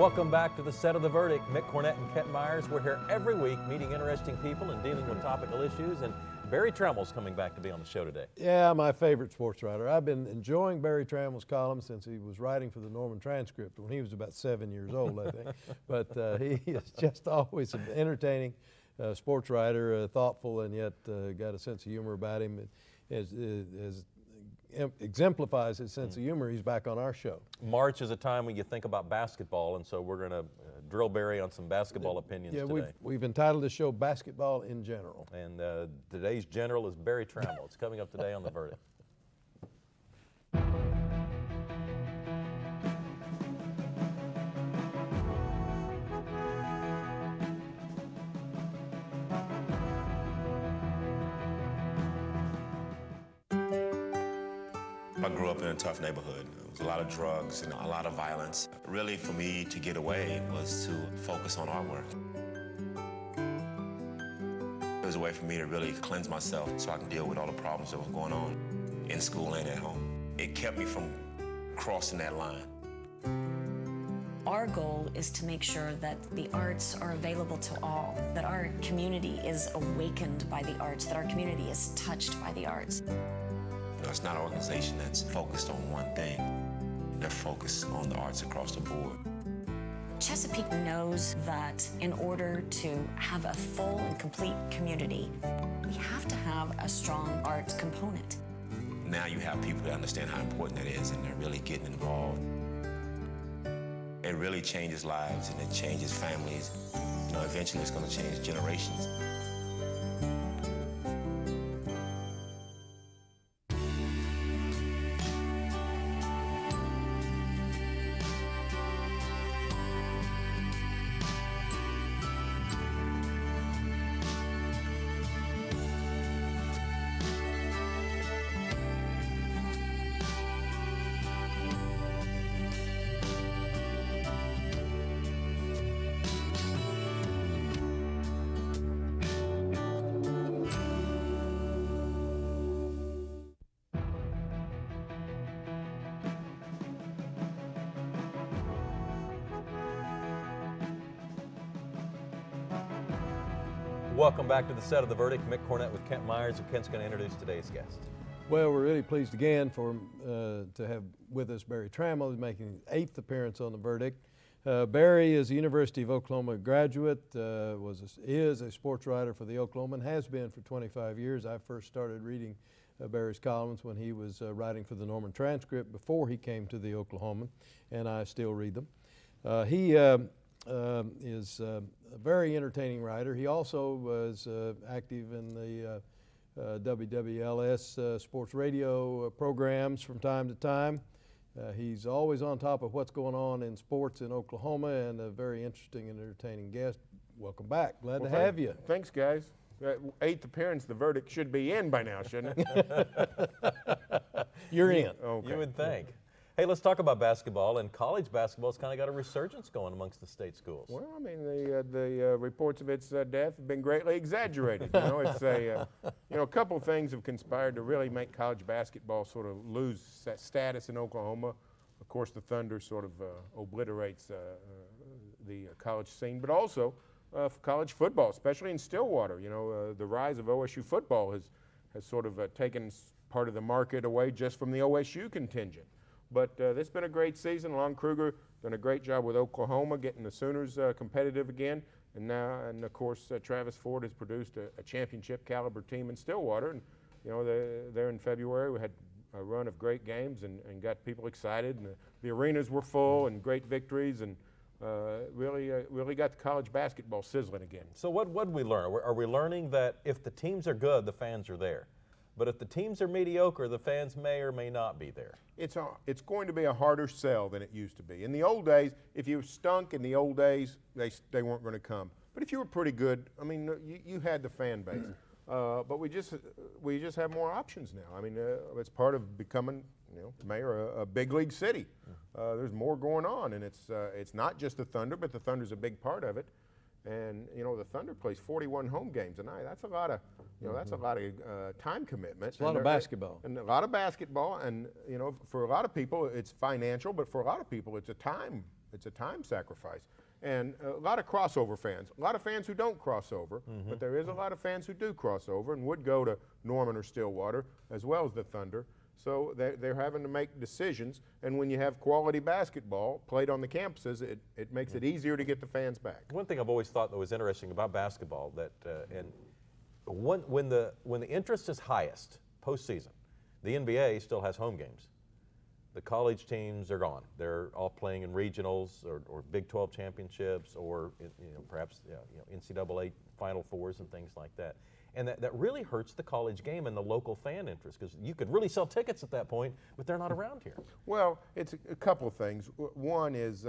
Welcome back to the Set of the Verdict. Mick Cornett and Kent Myers. We're here every week meeting interesting people and dealing with topical issues. And Barry Trammell's coming back to be on the show today. Yeah, my favorite sports writer. I've been enjoying Barry Trammell's column since he was writing for the Norman Transcript when he was about 7 years old, I think. But he is just always an entertaining sports writer, thoughtful, and yet got a sense of humor about him. As exemplifies his sense of humor, he's back on our show. March is a time when you think about basketball, and so we're going to drill Barry on some basketball opinions today. Yeah, we've entitled the show Basketball in General. And today's general is Barry Trammell. It's coming up today on The Verdict. I grew up in a tough neighborhood. There was a lot of drugs and a lot of violence. Really, for me to get away was to focus on artwork. It was a way for me to really cleanse myself so I can deal with all the problems that was going on in school and at home. It kept me from crossing that line. Our goal is to make sure that the arts are available to all, that our community is awakened by the arts, that our community is touched by the arts. It's not an organization that's focused on one thing. They're focused on the arts across the board. Chesapeake knows that in order to have a full and complete community, we have to have a strong arts component. Now you have people that understand how important that is, and they're really getting involved. It really changes lives, and it changes families. You know, eventually it's going to change generations. Welcome back to the Set of the Verdict. Mick Cornett with Kent Myers, and Kent's going to introduce today's guest. Well, we're really pleased again to have with us Barry Trammell, who's making his 8th appearance on The Verdict. Barry is a University of Oklahoma graduate, is a sports writer for the Oklahoman, has been for 25 years. I first started reading Barry's columns when he was writing for the Norman Transcript before he came to the Oklahoman, and I still read them. He is a very entertaining writer. He also was active in the WWLS sports radio programs from time to time. He's always on top of what's going on in sports in Oklahoma, and a very interesting and entertaining guest. Welcome back. Glad to have you. Thanks, guys. 8th appearance, The Verdict should be in by now, shouldn't it? You're in. Okay. You would think. Hey, let's talk about basketball. And college basketball's kind of got a resurgence going amongst the state schools. Well, I mean, the reports of its death have been greatly exaggerated. You know, it's a couple of things have conspired to really make college basketball sort of lose status in Oklahoma. Of course, the Thunder sort of obliterates the college scene, but also college football, especially in Stillwater. You know, the rise of OSU football has sort of taken part of the market away just from the OSU contingent. But it's been a great season. Lon Kruger done a great job with Oklahoma, getting the Sooners competitive again. And of course, Travis Ford has produced a championship caliber team in Stillwater. And, you know, there in February, we had a run of great games and got people excited. And the arenas were full and great victories, and really got the college basketball sizzling again. So what did we learn? Are we learning that if the teams are good, the fans are there? But if the teams are mediocre, the fans may or may not be there. It's going to be a harder sell than it used to be. In the old days, if you stunk in the old days, they weren't going to come. But if you were pretty good, I mean, you had the fan base. But we just have more options now. I mean, it's part of becoming, mayor a big league city. There's more going on, and it's not just the Thunder, but the Thunder's a big part of it. And the Thunder plays 41 home games a night. That's a lot of, that's a lot of time commitment. It's a lot of basketball. And a lot of basketball, and for a lot of people it's financial, but for a lot of people it's a time it's a time sacrifice. And a lot of crossover fans, a lot of fans who don't cross over, but there is a lot of fans who do cross over and would go to Norman or Stillwater as well as the Thunder. So they're having to make decisions, and when you have quality basketball played on the campuses, it makes it easier to get the fans back. One thing I've always thought that was interesting about basketball, that when the interest is highest postseason, the NBA still has home games. The college teams are gone. They're all playing in regionals or Big 12 championships, or perhaps NCAA Final Fours and things like that. And that really hurts the college game and the local fan interest, because you could really sell tickets at that point, but they're not around here. Well, it's a couple of things. One is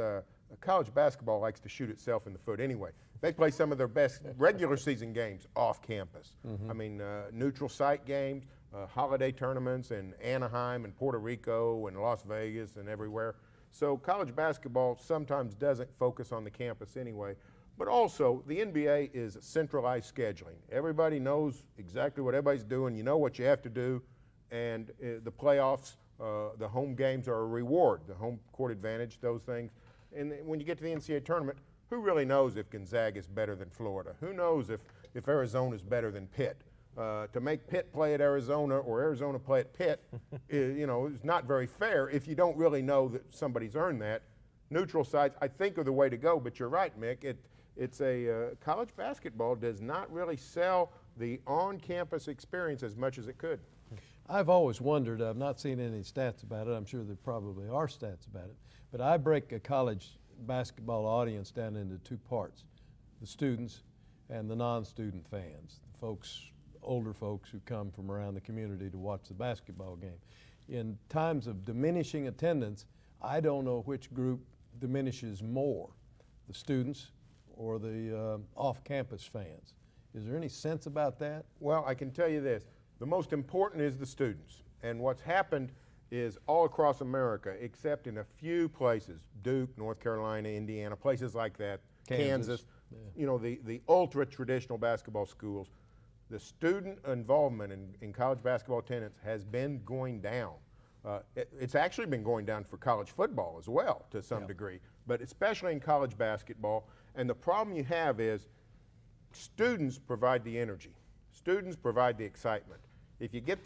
college basketball likes to shoot itself in the foot anyway. They play some of their best regular season games off campus. I mean, neutral site games, holiday tournaments in Anaheim and Puerto Rico and Las Vegas and everywhere. So college basketball sometimes doesn't focus on the campus anyway. But also, the NBA is centralized scheduling. Everybody knows exactly what everybody's doing. You know what you have to do. And the playoffs, the home games are a reward, the home court advantage, those things. And when you get to the NCAA tournament, who really knows if Gonzaga is better than Florida? Who knows if Arizona is better than Pitt? To make Pitt play at Arizona or Arizona play at Pitt, is not very fair if you don't really know that somebody's earned that. Neutral sites, I think, are the way to go. But you're right, Mick. College basketball does not really sell the on-campus experience as much as it could. I've always wondered, I've not seen any stats about it, I'm sure there probably are stats about it, but I break a college basketball audience down into two parts, the students and the non-student fans, the folks, older folks who come from around the community to watch the basketball game. In times of diminishing attendance, I don't know which group diminishes more, the students or the off-campus fans. Is there any sense about that? Well, I can tell you this. The most important is the students. And what's happened is all across America, except in a few places, Duke, North Carolina, Indiana, places like that, Kansas, yeah. The ultra-traditional basketball schools, the student involvement in college basketball attendance has been going down. It's actually been going down for college football as well to some degree, but especially in college basketball. And the problem you have is students provide the energy. Students provide the excitement. If you get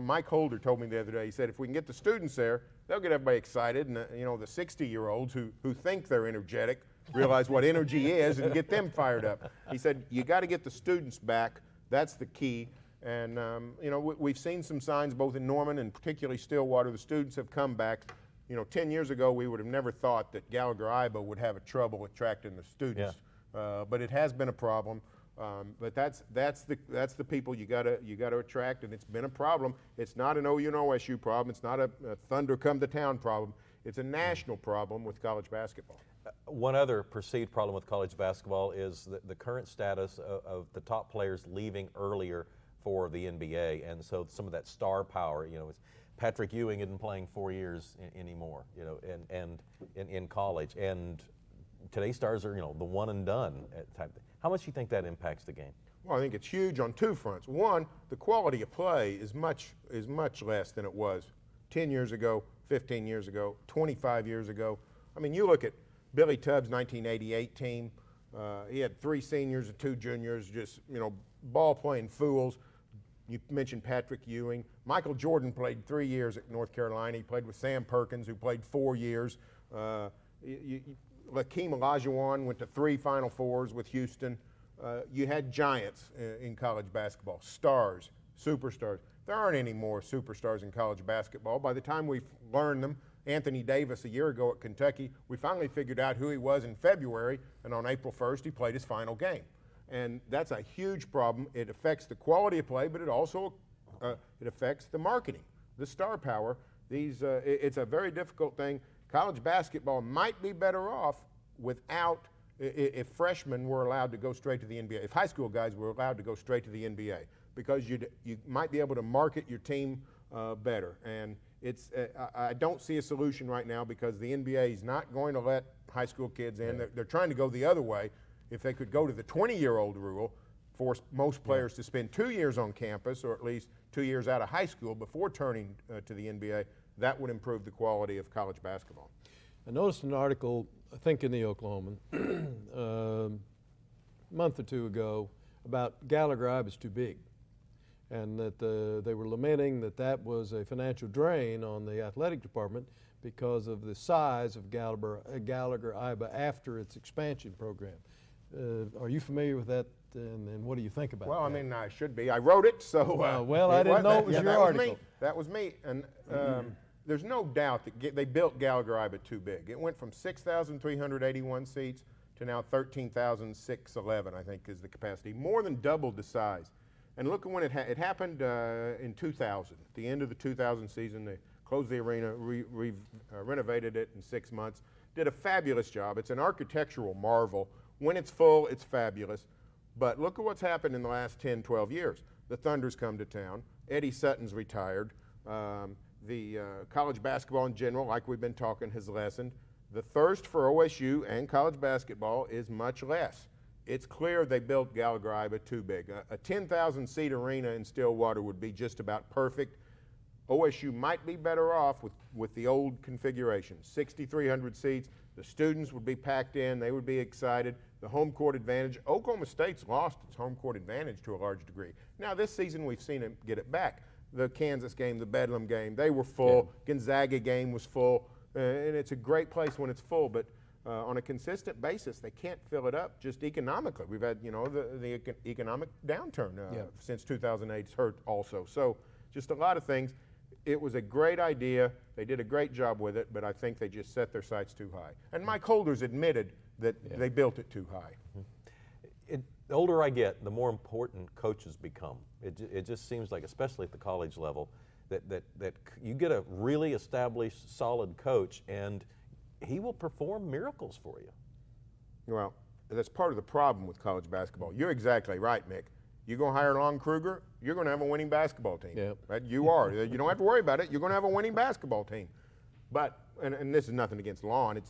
Mike Holder told me the other day, he said, if we can get the students there, they'll get everybody excited, and the 60-year-olds who think they're energetic realize what energy is and get them fired up. He said, you got to get the students back. That's the key. And, we've seen some signs both in Norman and particularly Stillwater. The students have come back. 10 years ago, we would have never thought that Gallagher-Iba would have a trouble attracting the students. But it has been a problem. But that's the people you gotta attract, and it's been a problem. It's not an OU and OSU problem. It's not a Thunder come to town problem. It's a national problem with college basketball. One other perceived problem with college basketball is the current status of the top players leaving earlier for the NBA, and so some of that star power. Patrick Ewing isn't playing 4 years anymore. And in college, and today's stars are the one and done type. How much do you think that impacts the game? Well, I think it's huge on two fronts. One, the quality of play is much less than it was 10 years ago, 15 years ago, 25 years ago. I mean, you look at Billy Tubbs' 1988 team. He had 3 seniors and 2 juniors, just ball-playing fools. You mentioned Patrick Ewing. Michael Jordan played 3 years at North Carolina. He played with Sam Perkins, who played 4 years. Lakeem Olajuwon went to 3 Final Fours with Houston. You had giants in college basketball, stars, superstars. There aren't any more superstars in college basketball. By the time we learned them, Anthony Davis a year ago at Kentucky, we finally figured out who he was in February, and on April 1st, he played his final game. And that's a huge problem. It affects the quality of play, but it also it affects the marketing, the star power. It's a very difficult thing. College basketball might be better off without, if freshmen were allowed to go straight to the NBA, if high school guys were allowed to go straight to the NBA, because you might be able to market your team better. And I don't see a solution right now because the NBA is not going to let high school kids in. They're trying to go the other way. If they could go to the 20-year-old rule, force most players to spend 2 years on campus, or at least 2 years out of high school before turning to the NBA, that would improve the quality of college basketball. I noticed an article thinking the Oklahoman, a month or two ago about Gallagher-Iba is too big, and that they were lamenting that that was a financial drain on the athletic department because of the size of Gallagher-Iba after its expansion program. Are you familiar with that, and what do you think about Well, that? I mean, I should be. I wrote it, so. Well, I didn't know it was your article. That was me. And there's no doubt that they built Gallagher-Iba too big. It went from 6,381 seats to now 13,611, I think, is the capacity. More than doubled the size. And look at when it happened in 2000. At the end of the 2000 season, they closed the arena, renovated it in 6 months, did a fabulous job. It's an architectural marvel. When it's full, it's fabulous. But look at what's happened in the last 10, 12 years. The Thunder's come to town. Eddie Sutton's retired. The college basketball in general, like we've been talking, has lessened. The thirst for OSU and college basketball is much less. It's clear they built Gallagher-Iba too big. A 10,000-seat arena in Stillwater would be just about perfect. OSU might be better off with the old configuration, 6,300 seats. The students would be packed in. They would be excited. The home court advantage. Oklahoma State's lost its home court advantage to a large degree. Now, this season, we've seen it get it back. The Kansas game, the Bedlam game, they were full. Yeah. Gonzaga game was full. And it's a great place when it's full, but on a consistent basis, they can't fill it up just economically. We've had, the economic downturn since 2008 has hurt also. So just a lot of things. It was a great idea. They did a great job with it, but I think they just set their sights too high. And Mike Holder's admitted that they built it too high. The older I get, the more important coaches become. It just seems like, especially at the college level, that you get a really established, solid coach, and he will perform miracles for you. Well, that's part of the problem with college basketball. You're exactly right, Mick. You're going to hire Lon Kruger, you're going to have a winning basketball team. Yep. Right? You are. You don't have to worry about it. You're going to have a winning basketball team. But, and this is nothing against Lon,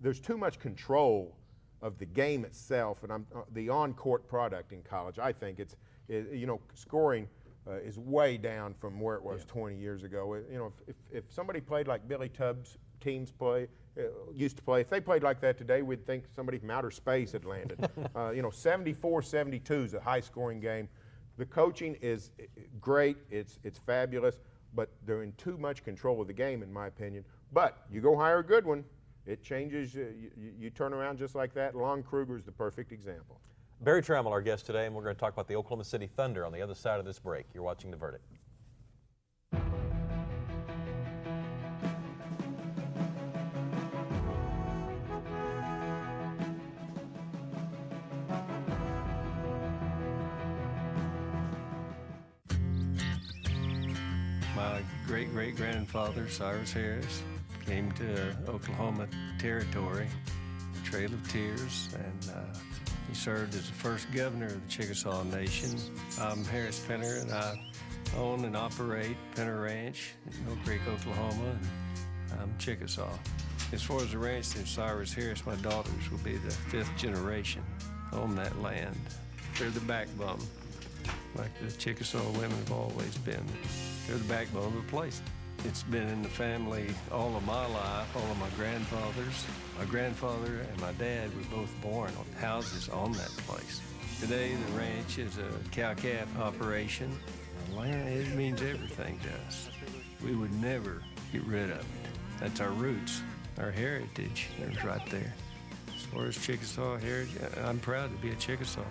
there's too much control of the game itself and the on-court product in college. I think scoring is way down from where it was 20 years ago. If somebody played like Billy Tubbs' teams used to play, if they played like that today, we'd think somebody from outer space had landed. 74-72 is a high-scoring game. The coaching is great. It's fabulous, but they're in too much control of the game, in my opinion. But you go hire a good one, it changes. You turn around just like that. Lon Kruger is the perfect example. Barry Trammell, our guest today, and we're going to talk about the Oklahoma City Thunder on the other side of this break. You're watching The Verdict. My great-great-grandfather, Cyrus Harris, came to Oklahoma Territory, Trail of Tears, and he served as the first governor of the Chickasaw Nation. I'm Harris Penner, and I own and operate Penner Ranch in Mill Creek, Oklahoma, and I'm Chickasaw. As far as the ranch and Cyrus Harris, my daughters will be the 5th generation on that land. They're the backbone, like the Chickasaw women have always been. They're the backbone of the place. It's been in the family all of my life, all of my grandfathers. My grandfather and my dad were both born on houses on that place. Today, the ranch is a cow-calf operation. Land, it means everything to us. We would never get rid of it. That's our roots, our heritage is right there. As far as Chickasaw heritage, I'm proud to be a Chickasaw,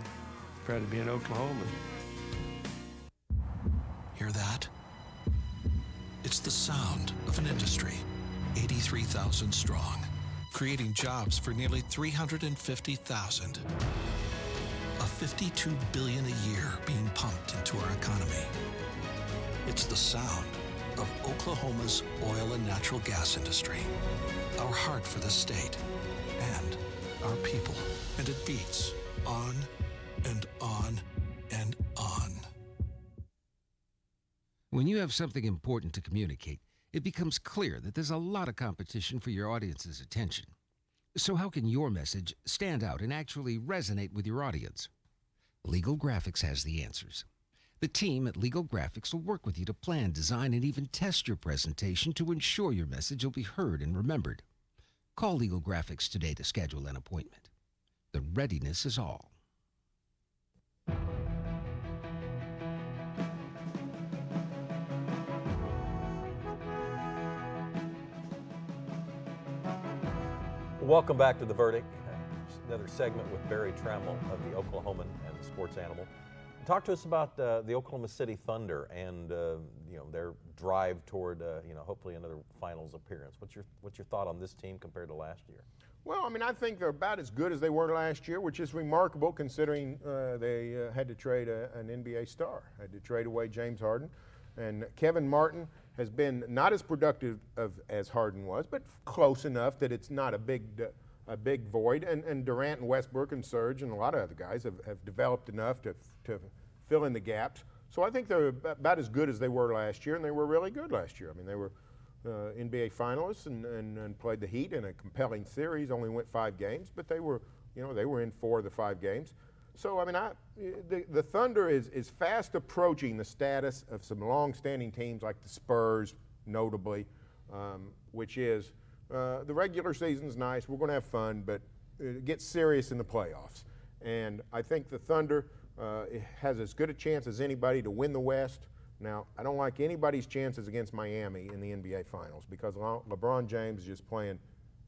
proud to be an Oklahoman. Hear that? It's the sound of an industry, 83,000 strong, creating jobs for nearly 350,000. A $52 billion a year being pumped into our economy. It's the sound of Oklahoma's oil and natural gas industry, our heart for the state, and our people. And it beats on and on and on. When you have something important to communicate, it becomes clear that there's a lot of competition for your audience's attention. So how can your message stand out and actually resonate with your audience? Legal Graphics has the answers. The team at Legal Graphics will work with you to plan, design, and even test your presentation to ensure your message will be heard and remembered. Call Legal Graphics today to schedule an appointment. The readiness is all. Welcome back to The Verdict. Another segment with Barry Trammell of the Oklahoman and the Sports Animal. Talk to us about the Oklahoma City Thunder and their drive toward hopefully another finals appearance. What's your thought on this team compared to last year? Well, I mean, I think they're about as good as they were last year, which is remarkable considering they had to trade an NBA star, had to trade away James Harden. And Kevin Martin has been not as productive as Harden was, but close enough that it's not a big void. And Durant and Westbrook and Serge and a lot of other guys have developed enough to fill in the gaps. So I think they're about as good as they were last year, and they were really good last year. I mean, they were NBA finalists and played the Heat in a compelling series. Only went 5 games, but they were in 4 of the 5 games. So I mean, the Thunder is fast approaching the status of some long-standing teams like the Spurs, notably, which is the regular season's nice. We're going to have fun, but it gets serious in the playoffs. And I think the Thunder has as good a chance as anybody to win the West. Now, I don't like anybody's chances against Miami in the NBA Finals because LeBron James is just playing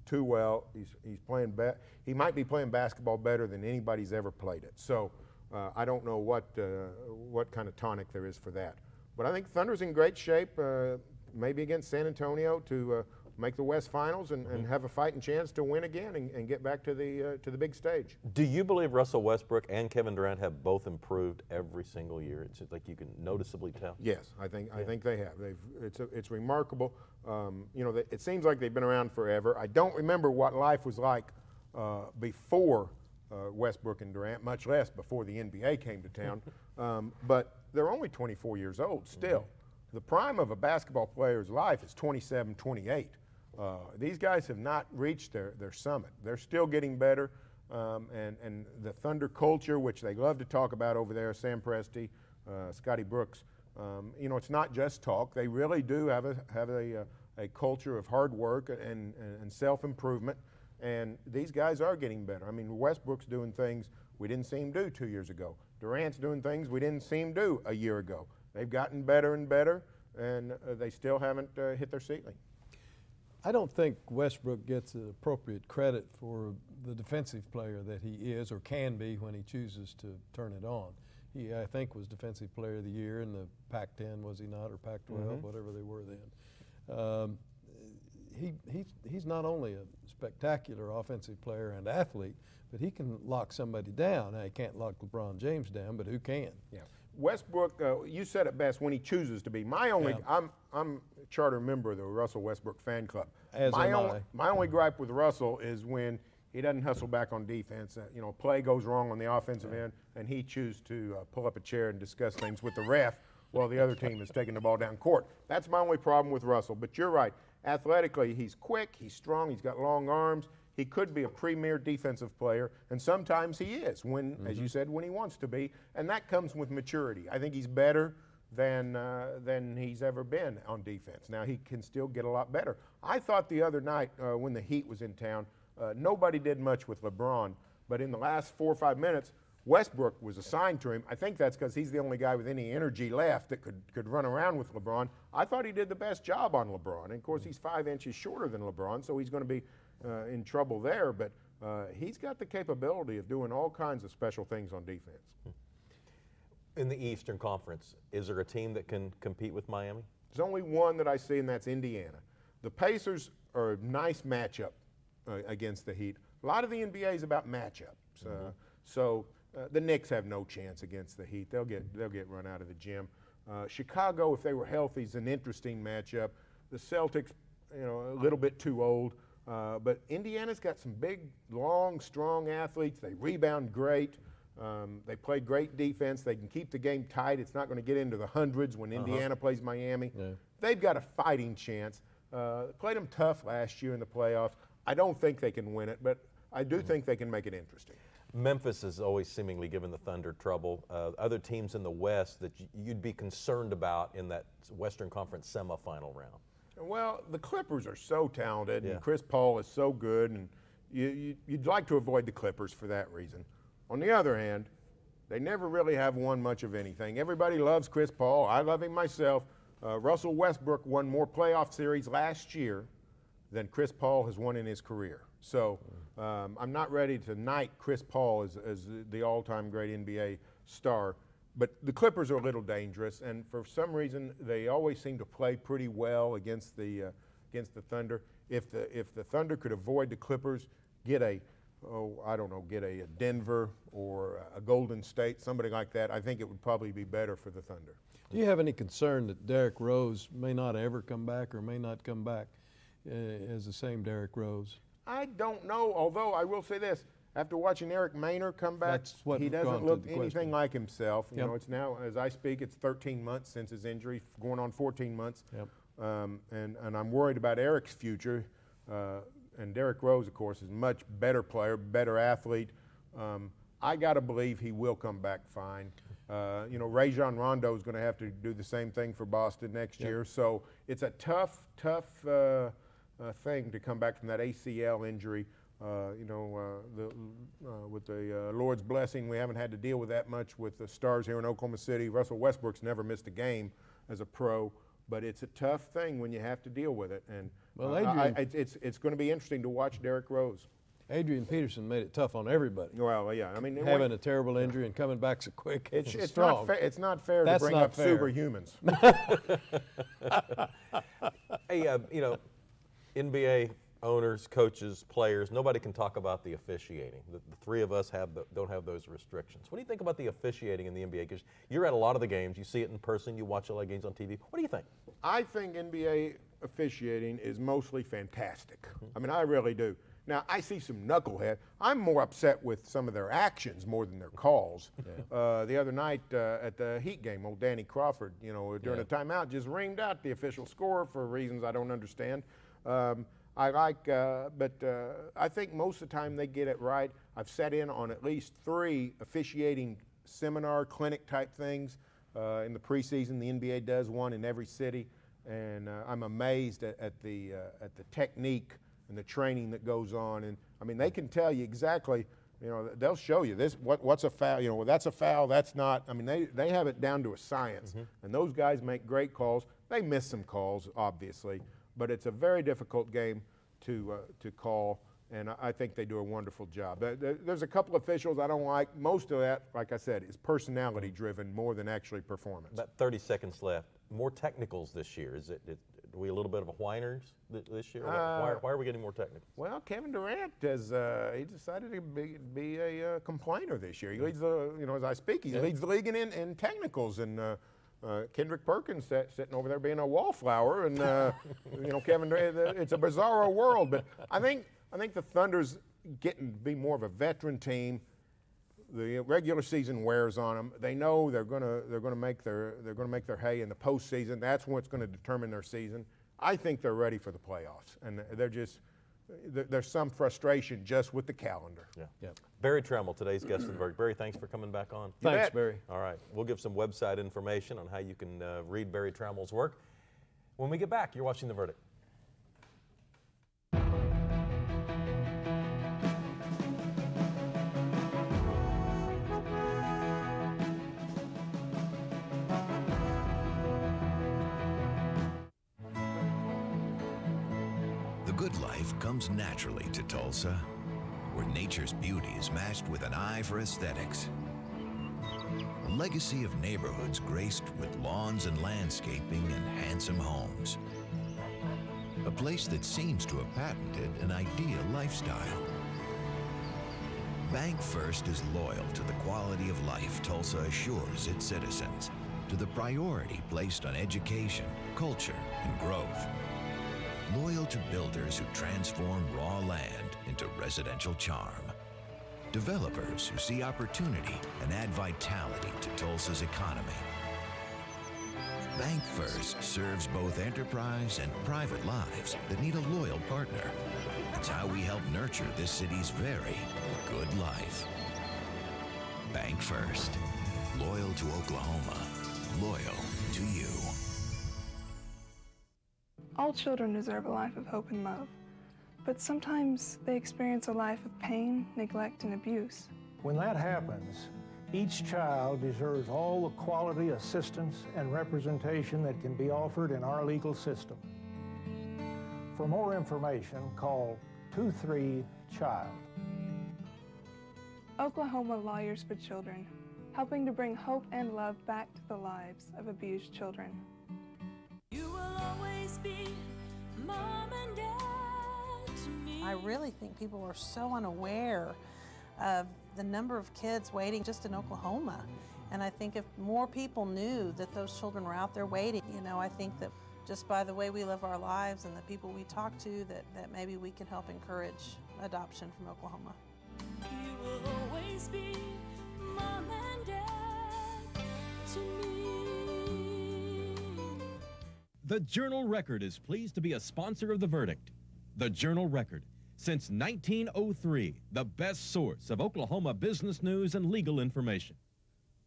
too well. He's playing he might be playing basketball better than anybody's ever played it. So I don't know what kind of tonic there is for that. But I think Thunder's in great shape, maybe against San Antonio to make the West Finals and have a fighting chance to win again and get back to the big stage. Do you believe Russell Westbrook and Kevin Durant have both improved every single year? It's like you can noticeably tell. Yes, I think they have. It's remarkable. It seems like they've been around forever. I don't remember what life was like before Westbrook and Durant, much less before the NBA came to town. But they're only 24 years old still. The prime of a basketball player's life is 27, 28. These guys have not reached their summit. They're still getting better, and the Thunder culture, which they love to talk about over there, Sam Presti, Scotty Brooks, it's not just talk. They really do have a culture of hard work and self-improvement, and these guys are getting better. I mean, Westbrook's doing things we didn't see him do 2 years ago. Durant's doing things we didn't see him do a year ago. They've gotten better and better, and they still haven't hit their ceiling. I don't think Westbrook gets the appropriate credit for the defensive player that he is or can be when he chooses to turn it on. He, I think, was Defensive Player of the Year in the Pac-10, was he not, or Pac-12, whatever they were then. He's not only a spectacular offensive player and athlete, but he can lock somebody down. Now, he can't lock LeBron James down, but who can? Yeah. Westbrook, you said it best, when he chooses to be. I'm a charter member of the Russell Westbrook fan club. My only gripe with Russell is when he doesn't hustle back on defense. Play goes wrong on the offensive end, and he chooses to pull up a chair and discuss things with the ref while the other team is taking the ball down court. That's my only problem with Russell. But you're right. Athletically, he's quick, he's strong, he's got long arms. He could be a premier defensive player, and sometimes he is, as you said, when he wants to be, and that comes with maturity. I think he's better than he's ever been on defense. Now, he can still get a lot better. I thought the other night when the Heat was in town, nobody did much with LeBron, but in the last 4 or 5 minutes, Westbrook was assigned to him. I think that's because he's the only guy with any energy left that could run around with LeBron. I thought he did the best job on LeBron, and of course, he's 5 inches shorter than LeBron, so he's going to be in trouble there, but he's got the capability of doing all kinds of special things on defense. In the Eastern Conference, is there a team that can compete with Miami? There's only one that I see, and that's Indiana. The Pacers are a nice matchup against the Heat. A lot of the NBA is about matchups. So the Knicks have no chance against the Heat. They'll get run out of the gym. Chicago, if they were healthy, is an interesting matchup. The Celtics, a little bit too old. But Indiana's got some big, long, strong athletes. They rebound great. They play great defense. They can keep the game tight. It's not going to get into the hundreds when Indiana plays Miami. Yeah. They've got a fighting chance. Played them tough last year in the playoffs. I don't think they can win it, but I do think they can make it interesting. Memphis has always seemingly given the Thunder trouble. Other teams in the West that you'd be concerned about in that Western Conference semifinal round? Well, the Clippers are so talented, Yeah. and Chris Paul is so good, and you'd like to avoid the Clippers for that reason. On the other hand, they never really have won much of anything. Everybody loves Chris Paul. I love him myself. Russell Westbrook won more playoff series last year than Chris Paul has won in his career. So I'm not ready to knight Chris Paul as the all-time great NBA star. But the Clippers are a little dangerous, and for some reason they always seem to play pretty well against the Thunder. If the Thunder could avoid the Clippers, get a Denver or a Golden State, somebody like that, I think it would probably be better for the Thunder. Do you have any concern that Derrick Rose may not ever come back or may not come back as the same Derrick Rose? I don't know, although I will say this. After watching Eric Maynor come back, That's what he gone doesn't to look the anything question. like himself. You Yep. know, it's now, as I speak, it's 13 months since his injury, going on 14 months. Yep. And I'm worried about Eric's future. And Derrick Rose, of course, is a much better player, better athlete. I got to believe he will come back fine. Rajon Rondo is going to have to do the same thing for Boston next year. So it's a tough thing to come back from that ACL injury. With the Lord's blessing, we haven't had to deal with that much with the Stars here in Oklahoma City. Russell Westbrook's never missed a game as a pro, but it's a tough thing when you have to deal with it. And Well, Adrian- it's going to be interesting to watch Derrick Rose. Adrian Peterson made it tough on everybody. Well, yeah, I mean, Having a terrible injury and coming back so quick. it's strong. not fair. It's not fair That's to bring not up fair. superhumans. Hey, NBA owners, coaches, players, nobody can talk about the officiating. The three of us don't have those restrictions. What do you think about the officiating in the NBA? Because you're at a lot of the games, you see it in person, you watch a lot of games on TV. What do you think? I think NBA officiating is mostly fantastic. I mean, I really do. Now, I see some knucklehead. I'm more upset with some of their actions more than their calls. The other night at the Heat game, old Danny Crawford, during a timeout, just reamed out the official score for reasons I don't understand. I think most of the time they get it right. I've sat in on at least 3 officiating seminar, clinic type things in the preseason. The NBA does one in every city, and I'm amazed at the technique and the training that goes on. And I mean, they can tell you exactly. They'll show you this. What's a foul? Well, that's a foul. That's not. I mean, they have it down to a science. And those guys make great calls. They miss some calls, obviously, but it's a very difficult game to call, and I think they do a wonderful job. There's a couple officials I don't like. Most of that, like I said, is personality driven more than actually performance. About 30 seconds left. More technicals this year. Are we a little bit of a whiners this year? Why are we getting more technicals? Well, Kevin Durant he decided to be a complainer this year. He leads as I speak, he leads the league in technicals, and Kendrick Perkins sitting over there being a wallflower, and Kevin Durant. It's a bizarro world, but I think the Thunder's getting to be more of a veteran team. The regular season wears on them. They know they're going to make their hay in the postseason. That's what's going to determine their season. I think they're ready for the playoffs, and there's some frustration just with the calendar. Yeah. Yep. Barry Trammell, today's guest of the verdict. Barry, thanks for coming back on. Thanks, bet. Barry. All right, we'll give some website information on how you can read Barry Trammell's work. When we get back, you're watching The Verdict. The good life comes naturally to Tulsa, where nature's beauty is matched with an eye for aesthetics. A legacy of neighborhoods graced with lawns and landscaping and handsome homes. A place that seems to have patented an ideal lifestyle. Bank First is loyal to the quality of life Tulsa assures its citizens, to the priority placed on education, culture, and growth. Loyal to builders who transform raw land into residential charm. Developers who see opportunity and add vitality to Tulsa's economy. Bank First serves both enterprise and private lives that need a loyal partner. It's how we help nurture this city's very good life. Bank First. Loyal to Oklahoma. Loyal to you. All children deserve a life of hope and love, but sometimes they experience a life of pain, neglect, and abuse. When that happens, each child deserves all the quality assistance and representation that can be offered in our legal system. For more information, call 23-CHILD. Oklahoma Lawyers for Children, helping to bring hope and love back to the lives of abused children. You will always be mom and dad to me. I really think people are so unaware of the number of kids waiting just in Oklahoma. And I think if more people knew that those children were out there waiting, I think that just by the way we live our lives and the people we talk to, that maybe we can help encourage adoption from Oklahoma. You will always be mom and dad to me. The Journal-Record is pleased to be a sponsor of The Verdict. The Journal-Record, since 1903, the best source of Oklahoma business news and legal information.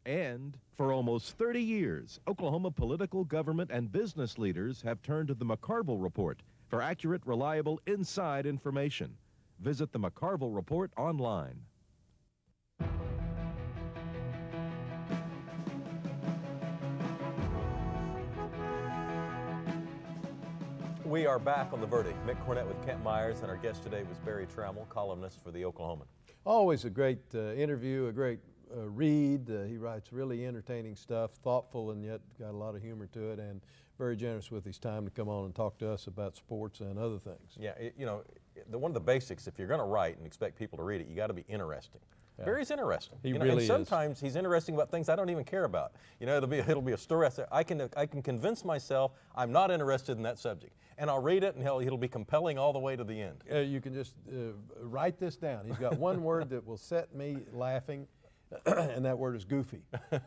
And for almost 30 years, Oklahoma political, government, and business leaders have turned to the McCarville Report for accurate, reliable, inside information. Visit the McCarville Report online. We are back on The Verdict. Mick Cornett with Kent Myers, and our guest today was Barry Trammell, columnist for the Oklahoman. Always a great interview, a great read. He writes really entertaining stuff, thoughtful and yet got a lot of humor to it, and very generous with his time to come on and talk to us about sports and other things. Yeah, one of the basics, if you're going to write and expect people to read it, you got to be interesting. Yeah. Barry's interesting. He really and is. Sometimes he's interesting about things I don't even care about. It'll be a story. I can convince myself I'm not interested in that subject, and I'll read it, and it'll be compelling all the way to the end. You can just write this down. He's got one word that will set me laughing, and that word is goofy.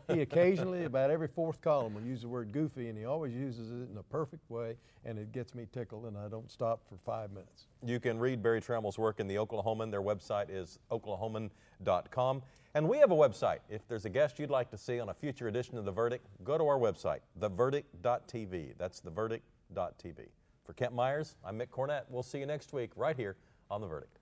He occasionally, about every fourth column, will use the word goofy, and he always uses it in a perfect way, and it gets me tickled, and I don't stop for 5 minutes. You can read Barry Trammell's work in the Oklahoman. Their website is oklahoman.com. And we have a website. If there's a guest you'd like to see on a future edition of The Verdict, go to our website, theverdict.tv. That's theverdict.tv. For Kent Myers, I'm Mick Cornett. We'll see you next week right here on The Verdict.